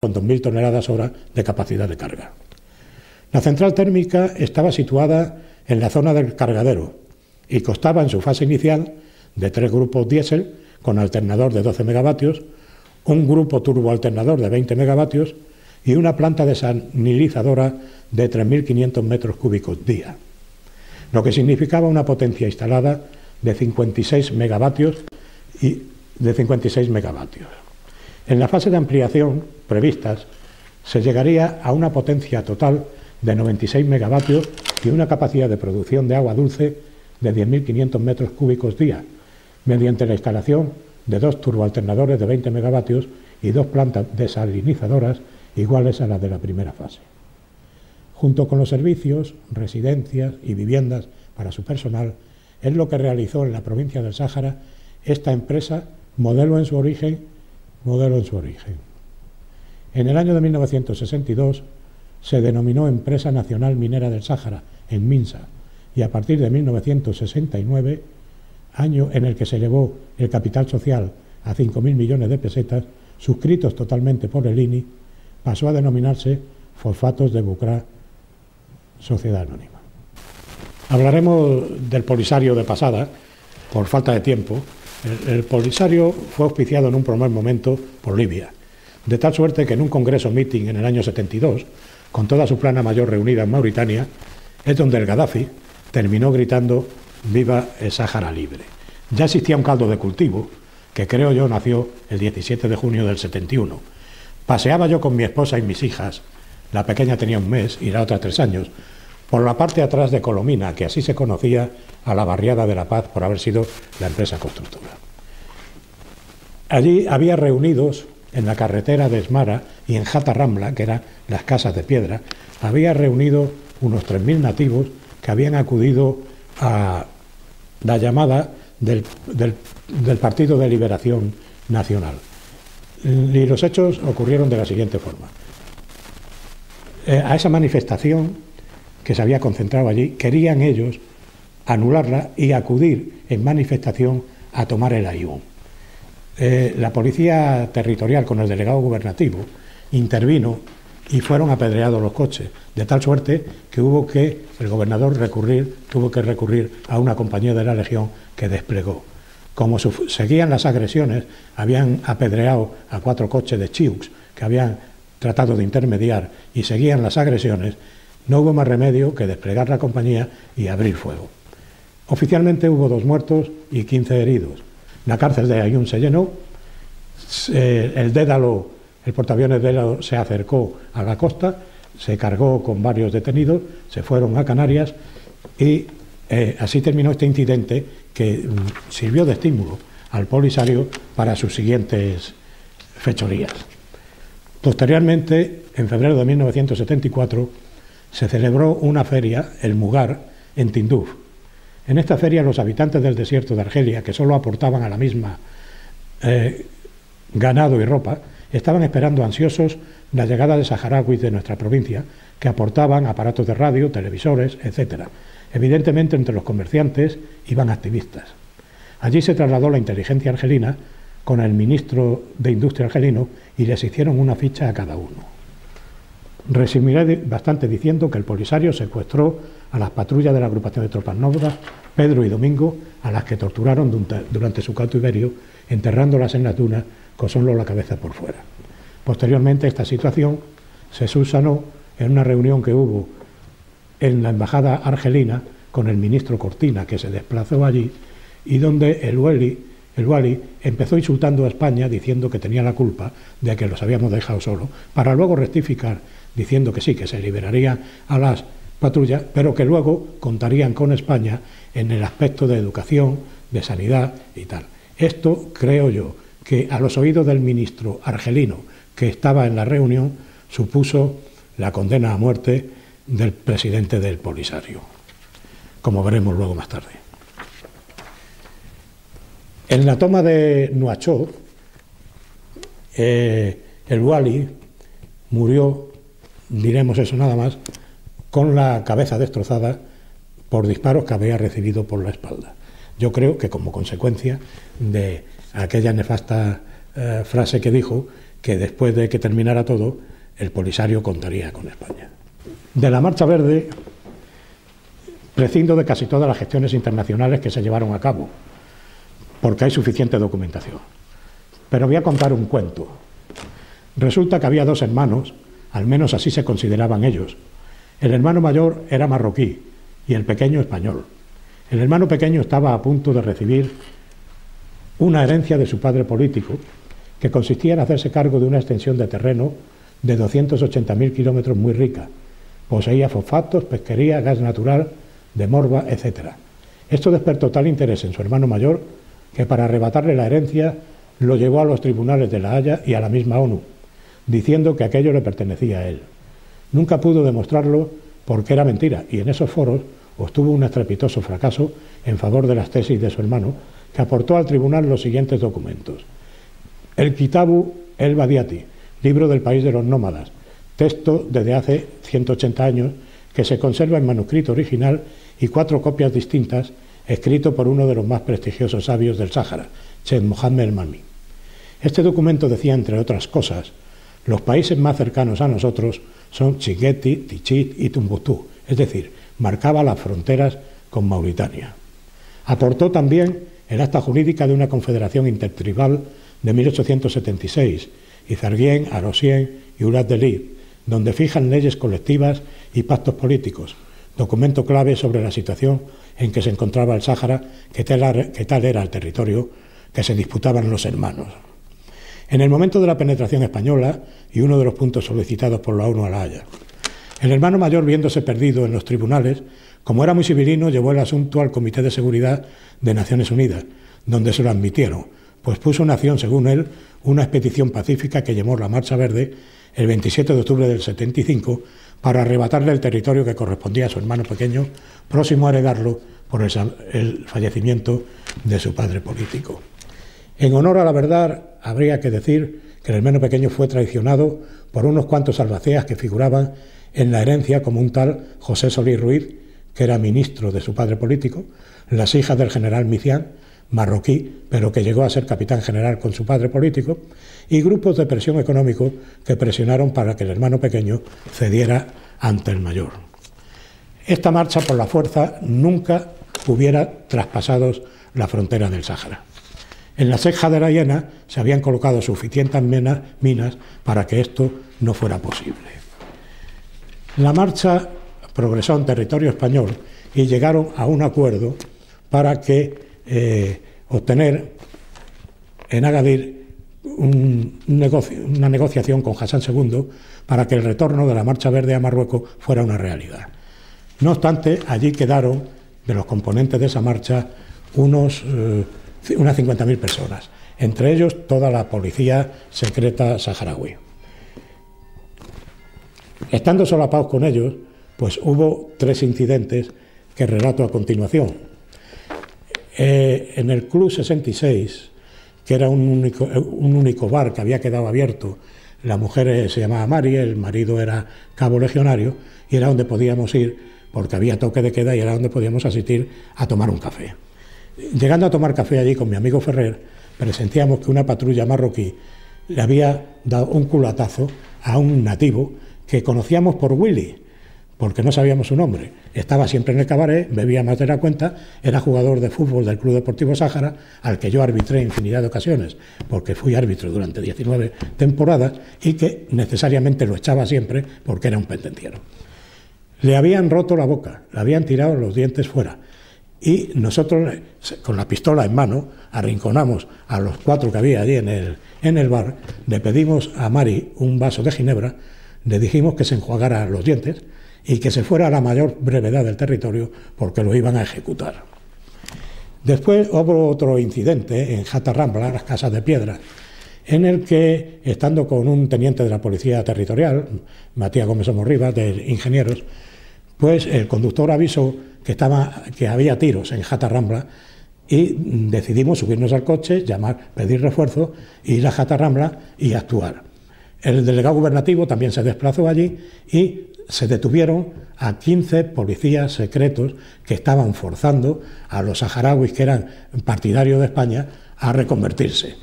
con 2.000 toneladas hora de capacidad de carga. La central térmica estaba situada en la zona del cargadero y constaba en su fase inicial de 3 grupos diésel con alternador de 12 megavatios, un grupo turboalternador de 20 megavatios y una planta desalinizadora de 3.500 metros cúbicos día, lo que significaba una potencia instalada de 56 megavatios. En la fase de ampliación previstas se llegaría a una potencia total de 96 megavatios y una capacidad de producción de agua dulce de 10.500 metros cúbicos día, mediante la instalación de 2 turboalternadores de 20 megavatios y 2 plantas desalinizadoras iguales a las de la primera fase. Junto con los servicios, residencias y viviendas para su personal, es lo que realizó en la provincia del Sáhara esta empresa, modelo en su origen. En el año de 1962 se denominó Empresa Nacional Minera del Sáhara, en Minsa, y a partir de 1969, año en el que se elevó el capital social a 5.000 millones de pesetas, suscritos totalmente por el INI, pasó a denominarse Fosfatos de Bucrá, Sociedad Anónima. Hablaremos del Polisario de pasada, por falta de tiempo. El Polisario fue auspiciado en un primer momento por Libia, de tal suerte que en un congreso meeting en el año 72, con toda su plana mayor reunida en Mauritania, es donde el Gaddafi terminó gritando «Viva el Sáhara libre». Ya existía un caldo de cultivo, que creo yo nació el 17 de junio del 71. Paseaba yo con mi esposa y mis hijas, la pequeña tenía 1 mes y la otra 3 años, por la parte de atrás de Colomina, que así se conocía a la barriada de La Paz por haber sido la empresa constructora. Allí había reunidos en la carretera de Esmara y en Jata Rambla, que eran las casas de piedra, había reunido unos 3.000 nativos que habían acudido a la llamada del Partido de Liberación Nacional. Y los hechos ocurrieron de la siguiente forma. A esa manifestación que se había concentrado allí, querían ellos anularla y acudir en manifestación a tomar el Aaiún. La policía territorial con el delegado gubernativo intervino y fueron apedreados los coches, de tal suerte que el gobernador tuvo que recurrir a una compañía de la Legión que desplegó. Como seguían las agresiones, habían apedreado a 4 coches de Chiux que habían tratado de intermediar y seguían las agresiones, no hubo más remedio que desplegar la compañía y abrir fuego. Oficialmente hubo 2 muertos y 15 heridos. La cárcel de Aaiún se llenó, el portaaviones Dédalo se acercó a la costa, se cargó con varios detenidos, se fueron a Canarias y así terminó este incidente que sirvió de estímulo al Polisario para sus siguientes fechorías. Posteriormente, en febrero de 1974, se celebró una feria, el Mugar, en Tinduf. En esta feria los habitantes del desierto de Argelia, que solo aportaban a la misma ganado y ropa, estaban esperando ansiosos la llegada de saharauis de nuestra provincia, que aportaban aparatos de radio, televisores, etc. Evidentemente entre los comerciantes iban activistas. Allí se trasladó la inteligencia argelina con el ministro de Industria argelino y les hicieron una ficha a cada uno. Resumiré bastante diciendo que el Polisario secuestró a las patrullas de la agrupación de tropas nómadas Pedro y Domingo, a las que torturaron durante su cautiverio, enterrándolas en las dunas con solo la cabeza por fuera. Posteriormente, esta situación se subsanó en una reunión que hubo en la embajada argelina con el ministro Cortina, que se desplazó allí, y donde el Wali empezó insultando a España diciendo que tenía la culpa de que los habíamos dejado solos, para luego rectificar diciendo que sí, que se liberaría a las patrullas, pero que luego contarían con España en el aspecto de educación, de sanidad y tal. Esto, creo yo, que a los oídos del ministro argelino que estaba en la reunión, supuso la condena a muerte del presidente del Polisario, como veremos luego más tarde. En la toma de Nuachot, el Wali murió, diremos eso nada más, con la cabeza destrozada por disparos que había recibido por la espalda. Yo creo que como consecuencia de aquella nefasta frase que dijo, que después de que terminara todo, el Polisario contaría con España. De la Marcha Verde prescindo de casi todas las gestiones internacionales que se llevaron a cabo, porque hay suficiente documentación. Pero voy a contar un cuento. Resulta que había dos hermanos, al menos así se consideraban ellos. El hermano mayor era marroquí y el pequeño español. El hermano pequeño estaba a punto de recibir una herencia de su padre político, que consistía en hacerse cargo de una extensión de terreno de 280.000 kilómetros muy rica. Poseía fosfatos, pesquería, gas natural, de morba, etc. Esto despertó tal interés en su hermano mayor que para arrebatarle la herencia lo llevó a los tribunales de La Haya y a la misma ONU, diciendo que aquello le pertenecía a él. Nunca pudo demostrarlo porque era mentira, y en esos foros obtuvo un estrepitoso fracaso en favor de las tesis de su hermano, que aportó al tribunal los siguientes documentos: el Kitabu el Badiati, libro del país de los nómadas, texto desde hace 180 años que se conserva en manuscrito original y 4 copias distintas, escrito por uno de los más prestigiosos sabios del Sáhara, Sheikh Mohammed el-Mami. Este documento decía, entre otras cosas, los países más cercanos a nosotros son Chinguetti, Tichit y Tombuctú, es decir, marcaba las fronteras con Mauritania. Aportó también el acta jurídica de una confederación intertribal de 1876, Izarguien, Arosien y Ulat Delib, donde fijan leyes colectivas y pactos políticos, documento clave sobre la situación en que se encontraba el Sáhara, que tal era el territorio que se disputaban los hermanos. En el momento de la penetración española, y uno de los puntos solicitados por la ONU a La Haya, el hermano mayor, viéndose perdido en los tribunales, como era muy civilino, llevó el asunto al Comité de Seguridad de Naciones Unidas, donde se lo admitieron, pues puso en acción, según él, una expedición pacífica que llamó la Marcha Verde el 27 de octubre del 75 para arrebatarle el territorio que correspondía a su hermano pequeño, próximo a heredarlo por el fallecimiento de su padre político. En honor a la verdad, habría que decir que el hermano pequeño fue traicionado por unos cuantos albaceas que figuraban en la herencia, como un tal José Solís Ruiz, que era ministro de su padre político, las hijas del general Micián, marroquí, pero que llegó a ser capitán general con su padre político, y grupos de presión económico que presionaron para que el hermano pequeño cediera ante el mayor. Esta marcha por la fuerza nunca hubiera traspasado la frontera del Sáhara. En la ceja de la Hiena se habían colocado suficientes minas para que esto no fuera posible. La marcha progresó en territorio español y llegaron a un acuerdo para que obtener en Agadir una negociación con Hassan II para que el retorno de la Marcha Verde a Marruecos fuera una realidad. No obstante, allí quedaron, de los componentes de esa marcha, unas 50.000 personas, entre ellos toda la policía secreta saharaui. Estando solapados con ellos, pues hubo 3 incidentes que relato a continuación. En el Club 66, que era un único bar que había quedado abierto, la mujer se llamaba Mari, el marido era cabo legionario, y era donde podíamos ir, porque había toque de queda, y era donde podíamos asistir a tomar un café. Llegando a tomar café allí con mi amigo Ferrer, presenciamos que una patrulla marroquí le había dado un culatazo a un nativo que conocíamos por Willy, porque no sabíamos su nombre. Estaba siempre en el cabaret, bebía más de la cuenta, era jugador de fútbol del Club Deportivo Sáhara, al que yo arbitré infinidad de ocasiones, porque fui árbitro durante 19 temporadas, y que necesariamente lo echaba siempre porque era un pendenciero. Le habían roto la boca, le habían tirado los dientes fuera, y nosotros, con la pistola en mano, arrinconamos a los 4 que había allí en el bar, le pedimos a Mari un vaso de ginebra, le dijimos que se enjuagara los dientes y que se fuera a la mayor brevedad del territorio porque lo iban a ejecutar. Después hubo otro incidente en Jata Rambla, las Casas de Piedra, en el que, estando con un teniente de la Policía Territorial, Matías Gómez Somorribas, de Ingenieros, pues el conductor avisó que había tiros en Jata Rambla, y decidimos subirnos al coche, pedir refuerzo, ir a Jata Rambla y actuar. El delegado gubernativo también se desplazó allí y se detuvieron a 15 policías secretos que estaban forzando a los saharauis, que eran partidarios de España, a reconvertirse.